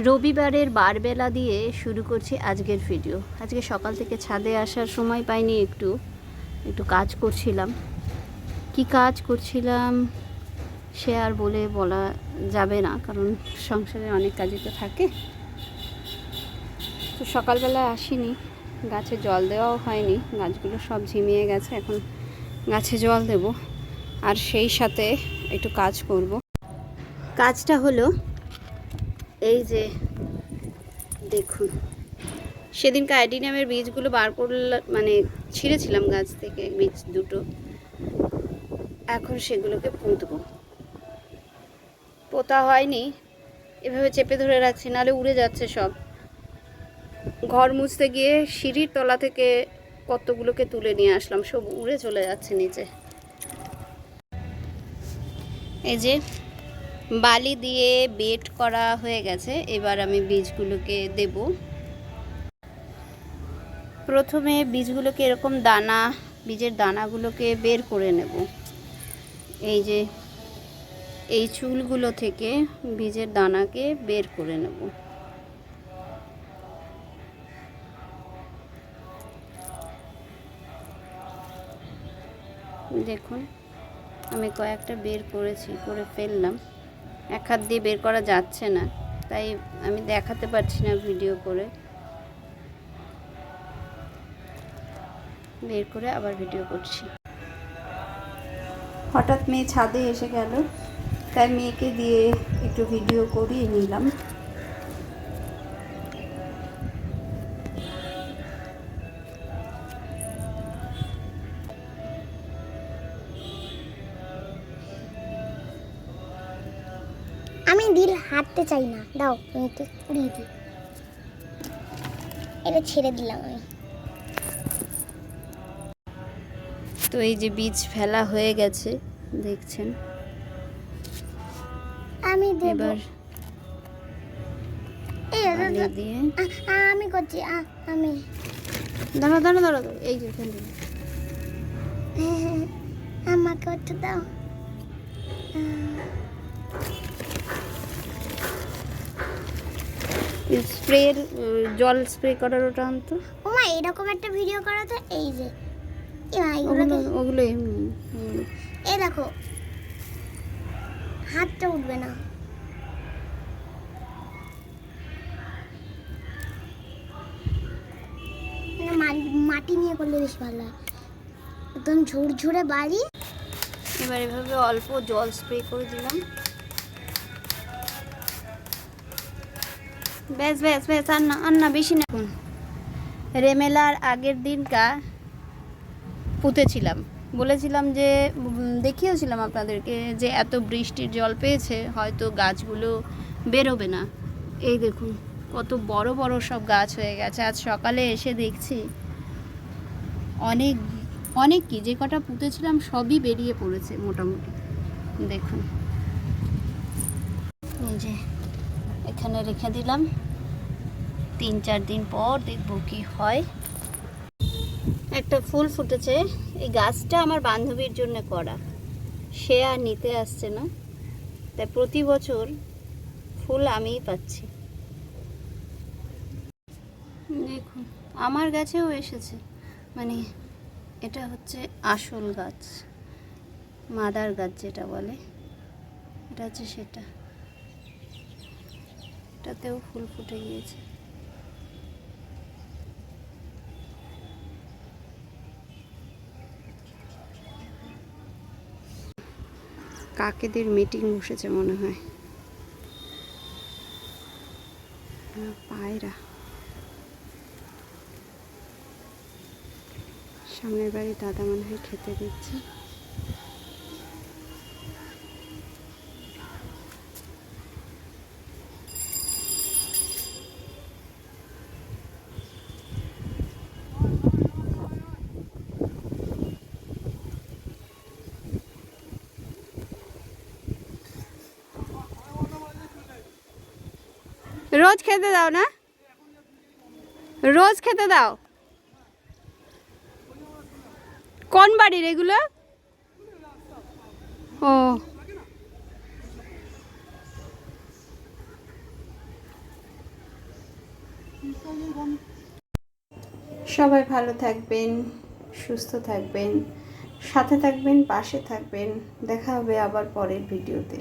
রবিবারের বারবেলা দিয়ে শুরু করছি আজকের ভিডিও। আজকে সকাল থেকে ছাদে আসার সময় পাইনি, একটু কাজ করছিলাম। কি কাজ করছিলাম সে আর বলা যাবে না, কারণ সংসারে অনেক কাজই তো থাকে। তো সকালবেলা আসিনি, গাছে জল দেওয়াও হয়নি, গাছগুলো সব ঝিমিয়ে গেছে। এখন গাছে জল দেব, আর সেই সাথে একটু কাজ করব। কাজটা হলো এই যে দেখুন, সেদিনকে অ্যাডিনিয়ামের বীজগুলো বার করলাম, মানে ছিঁড়েছিলাম গাছ থেকে বীজ দুটো। এখন সেগুলোকে পুঁতবো। পোতা হয়নি, এভাবে চেপে ধরে রাখছি, নাহলে উড়ে যাচ্ছে সব। ঘর মুছতে গিয়ে সিঁড়ির তলা থেকে কতগুলোকে তুলে নিয়ে আসলাম, সব উড়ে চলে যাচ্ছে নিচে। এই যে বালি দিয়ে বেড করা হয়ে গেছে, এবার আমি বীজগুলোকে দেব। প্রথমে বীজগুলোকে এরকম বীজের দানাগুলোকে বের করে নেব। এই যে এই চুলগুলো থেকে বীজের দানাকে বের করে নেব। দেখুন আমি কয়েকটা বের করে ফেললাম। এক হাত দিয়ে বের করা যাচ্ছে না, তাই আমি দেখাতে পারছি না ভিডিও করে। বের করে আবার ভিডিও করছি। হঠাৎ মেয়ে ছাদে এসে গেল, তাই মেয়েকে দিয়ে একটু ভিডিও করিয়ে নিলাম। আমি দিল হাঁটতে চাই না, দাও আমি একটু উড়িয়ে দিই। এটা ছেড়ে দিলাম আমি। তো এই যে বীজ ফেলা হয়ে গেছে, দেখছেন। আমি দেব, এবার বালি দিয়ে আমি করছি। আমি দাঁড়া এই যে ফেলে আমাকে একটু দাও। স্প্রের জল স্প্রে করার ওটা আনতো। ওমা এরকম একটা ভিডিও করা তো, এই যে ওগুলো এই দেখো, হাতটা উঠবে না। মাটি নিয়ে করলে বেশ ভালো হয়, একদম ঝুরঝুরে বাড়ি। এবার এভাবে অল্প জল স্প্রে করে দিলাম। ব্যাস আর না বেশি না। রেমেলার আগের দিনটা পুঁতেছিলাম, বলেছিলাম যে দেখিয়েছিলাম আপনাদেরকে যে এত বৃষ্টির জল পেয়েছে, হয়তো গাছগুলো বেরোবে না। এই দেখুন কত বড় বড় সব গাছ হয়ে গেছে। আজ সকালে এসে দেখছি অনেক কি, যে কটা পুঁতেছিলাম সবই বেরিয়ে পড়েছে মোটামুটি। দেখুন এই যে এখানে রেখে দিলাম, 3-4 দিন পর দেখব কি হয়। একটা ফুল ফুটেছে। এই গাছটা আমার বান্ধবীর জন্য করা, সে আর নিতে আসছে না, তাই প্রতি বছর ফুল আমিই পাচ্ছি। দেখুন আমার গাছেও এসেছে, মানে এটা হচ্ছে আসল গাছ, মাদার গাছ যেটা বলে, এটা হচ্ছে সেটা। এটাতেও ফুল ফুটে গিয়েছে। কাকেদের মিটিং বসেছে মনে হয়। পায়রা সামনের বাড়ি দাদা মনে হয় খেতে দিচ্ছে। রোজ খেতে দাও না, রোজ খেতে দাও। কোন বাড়ির এগুলো? ও সবাই ভালো থাকবেন, সুস্থ থাকবেন, সাথে থাকবেন, পাশে থাকবেন। দেখা হবে আবার পরের ভিডিওতে।